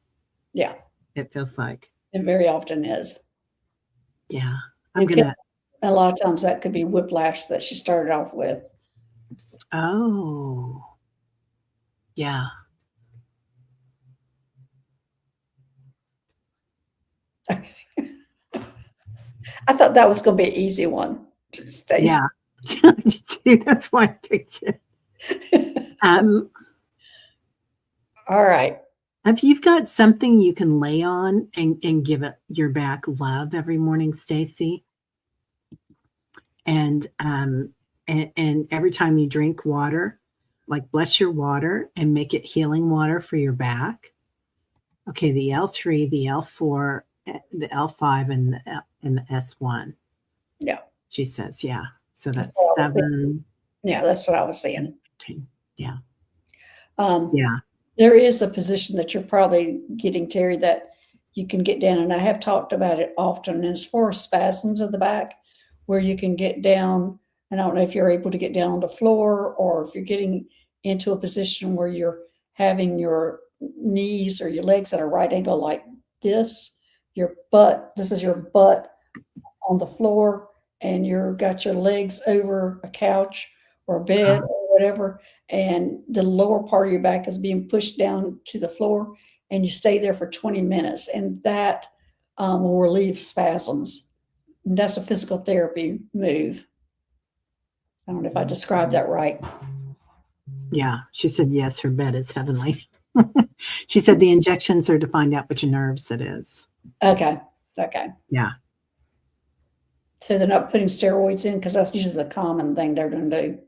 Yeah. It feels like. It very often is. Yeah. A lot of times that could be whiplash that she started off with. Oh. Yeah. I thought that was going to be an easy one. Stacey. Yeah. That's why I picked it. All right. If you've got something you can lay on and give it your back love every morning, Stacey, and every time you drink water, like bless your water and make it healing water for your back. Okay, the L3, the L4, the L5, and the S1. Yeah. She says, yeah. So that's 7. Yeah, that's what I was saying. Yeah. Yeah. There is a position that you're probably getting, Terry, that you can get down, and I have talked about it often, and it's for spasms of the back, where you can get down, and I don't know if you're able to get down on the floor or if you're getting into a position where you're having your knees or your legs at a right angle like this, this is your butt on the floor, and you've got your legs over a couch or a bed or whatever, and the lower part of your back is being pushed down to the floor, and you stay there for 20 minutes, and that will relieve spasms. And that's a physical therapy move. I don't know if I described that right. Yeah, she said yes, her bed is heavenly. She said the injections are to find out which nerves it is. Okay. Okay. Yeah. So they're not putting steroids in because that's usually the common thing they're going to do.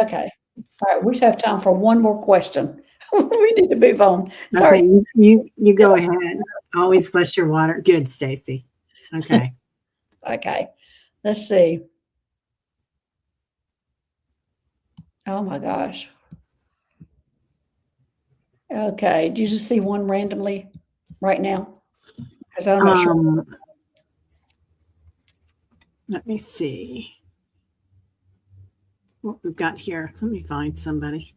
Okay. All right. We have time for one more question. We need to move on. Sorry. Okay, you go ahead. Always bless your water. Good, Stacy. Okay. Okay. Let's see. Oh my gosh. Okay. Do you just see one randomly right now? Because I'm not sure. Let me see what we've got here. Let me find somebody.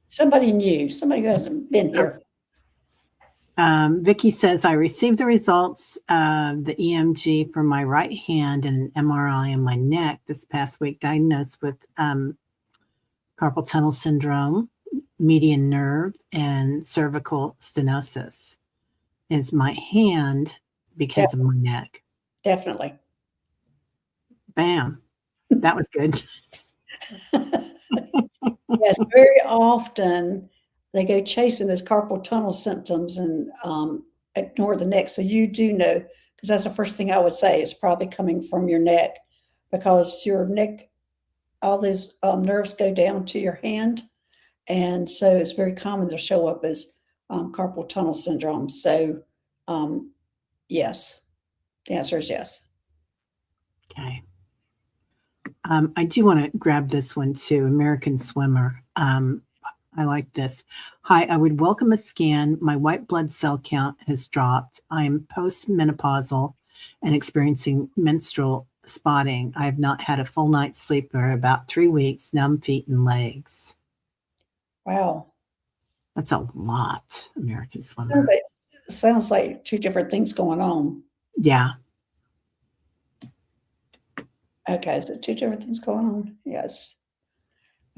Somebody new, somebody who hasn't been here. Vicky says, I received the results of the EMG for my right hand and an MRI in my neck this past week, diagnosed with carpal tunnel syndrome, median nerve, and cervical stenosis. Is my hand because of my neck. Definitely. Bam. That was good. Yes, very often they go chasing those carpal tunnel symptoms and ignore the neck. So you do know, because that's the first thing I would say, it's probably coming from your neck, because your neck, all those nerves go down to your hand. And so it's very common to show up as carpal tunnel syndrome. So yes, the answer is yes. Okay. I do want to grab this one too. American Swimmer. I like this. Hi, I would welcome a scan. My white blood cell count has dropped. I'm postmenopausal and experiencing menstrual spotting. I have not had a full night's sleep for about 3 weeks, numb feet and legs. Wow. That's a lot, American Swimmer. Sounds like two different things going on. Yeah. Okay, so two different things going on. Yes.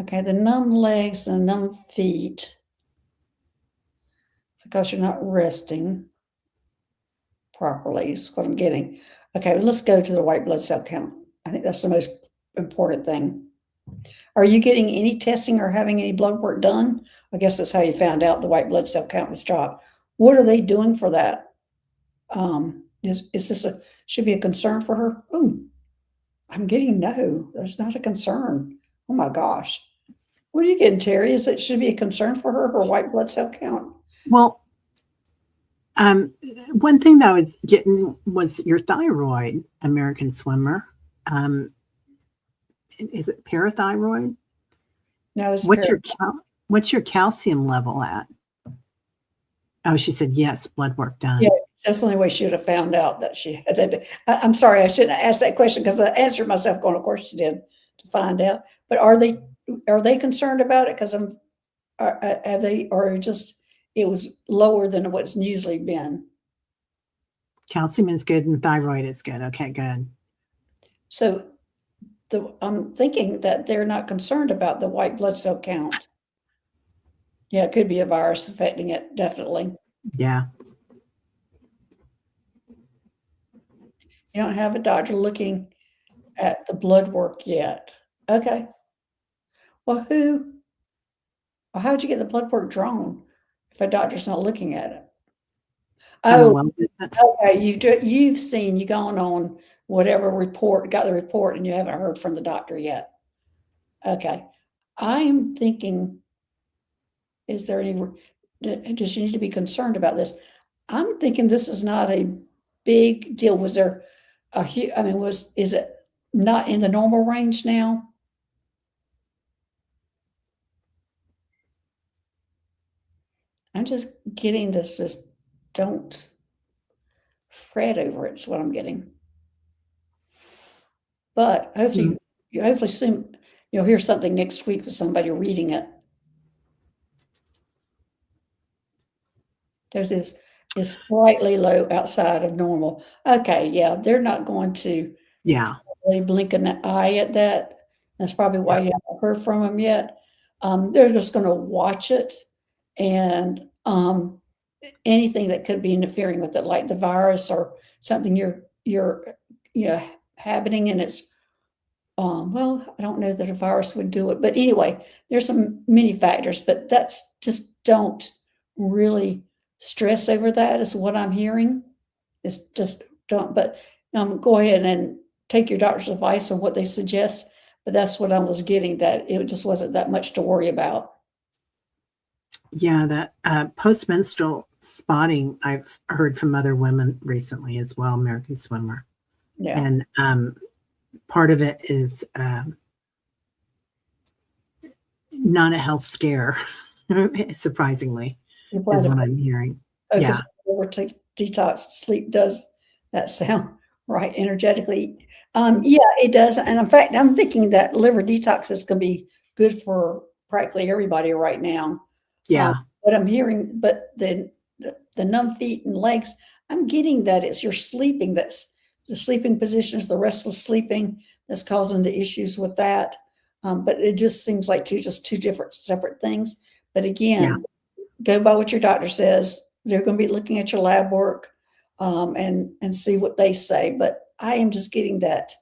Okay, the numb legs and numb feet, because you're not resting properly, is what I'm getting. Okay, well, let's go to the white blood cell count. I think that's the most important thing. Are you getting any testing or having any blood work done? I guess that's how you found out the white blood cell count was dropped. What are they doing for that? Is this should be a concern for her? Oh, I'm getting no. There's not a concern. Oh my gosh. What are you getting, Terry? Is it should be a concern for her white blood cell count? Well, one thing that I was getting was your thyroid, American Swimmer. Is it parathyroid? No, it's what's your calcium level at? Oh, she said yes, blood work done. Yeah, that's the only way she would have found out that she had that. I'm sorry, I shouldn't have asked that question because I answered myself going, of course she did, to find out. But are they concerned about it? Because are they, or just it was lower than what's usually been? Calcium is good and thyroid is good. Okay, good. So I'm thinking that they're not concerned about the white blood cell count. Yeah, it could be a virus affecting it, definitely. Yeah. You don't have a doctor looking at the blood work yet. Okay. Well, how'd you get the blood work drawn if a doctor's not looking at it? Oh, okay. You've gone on whatever report, got the report, and you haven't heard from the doctor yet. Okay. I'm thinking, is there any, does she need to be concerned about this? I'm thinking this is not a big deal. Was there is it not in the normal range now? I'm just getting this, just don't fret over it, is what I'm getting. But hopefully, hopefully soon you'll hear something next week with somebody reading it. There's this is slightly low outside of normal. Okay, yeah, they're not going to Yeah. really blink an eye at that. That's probably why you haven't heard from them yet. They're just gonna watch it and, anything that could be interfering with it, like the virus or something you're, you know, happening and it's, well, I don't know that a virus would do it, but anyway, there's some many factors, but that's just don't really stress over that is what I'm hearing. It's just don't, but, go ahead and take your doctor's advice on what they suggest, but that's what I was getting, that it just wasn't that much to worry about. Yeah, that postmenstrual spotting, I've heard from other women recently as well, American swimmer. Yeah, And part of it is not a health scare, surprisingly, you're is glad what I'm hearing. Yeah, focus over detox. Sleep does that sound right energetically. Yeah, it does. And in fact, I'm thinking that liver detox is going to be good for practically everybody right now. Um, yeah, but I'm hearing, but the numb feet and legs, I'm getting that it's your sleeping that's the sleeping positions, the restless sleeping that's causing the issues with that. But it just seems like just two different separate things. But yeah, again, go by what your doctor says. They're going to be looking at your lab work and see what they say. But I am just getting that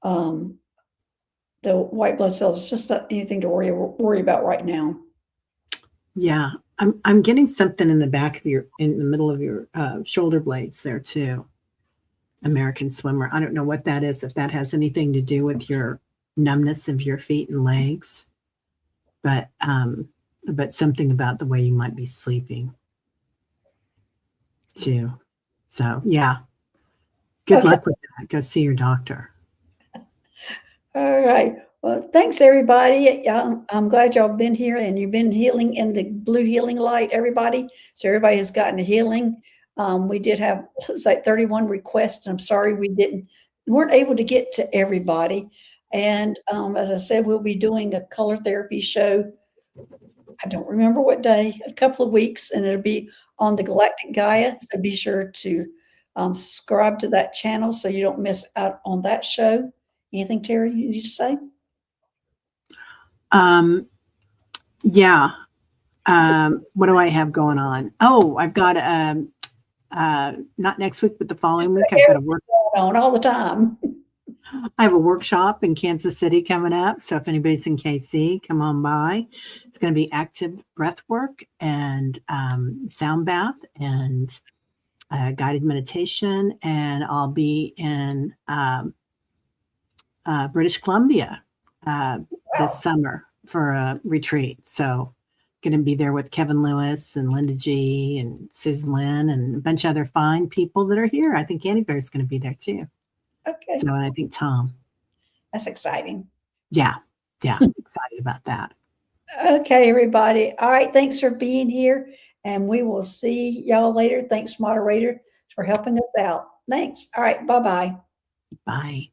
the white blood cells is just not anything to worry about right now. yeah. I'm getting something in the back of in the middle of your shoulder blades there too. American swimmer. I don't know what that is, if that has anything to do with your numbness of your feet and legs, but something about the way you might be sleeping too. So yeah, good Okay. luck with that. Go see your doctor. All right. Well, thanks everybody. I'm glad y'all been here and you've been healing in the blue healing light, everybody. So everybody has gotten a healing. We did have it was like 31 requests. And I'm sorry weren't able to get to everybody. And as I said, we'll be doing a color therapy show. I don't remember what day, a couple of weeks, and it'll be on the Galactic Gaia. So be sure to subscribe to that channel so you don't miss out on that show. Anything, Terry, you need to say? Um, yeah. What do I have going on? Oh, I've got not next week, but the following week, I've got a work. On all the time. I have a workshop in Kansas City coming up. So if anybody's in KC, come on by. It's going to be active breath work and sound bath and guided meditation. And I'll be in British Columbia this summer for a retreat. So going to be there with Kevin Lewis and Linda G and Susan Lynn and a bunch of other fine people that are here. I think Annie Bear's going to be there too. Okay. So, and I think Tom. That's exciting. Yeah. Excited about that. Okay, everybody. All right. Thanks for being here. And we will see y'all later. Thanks, moderator, for helping us out. Thanks. All right. Bye-bye. Bye.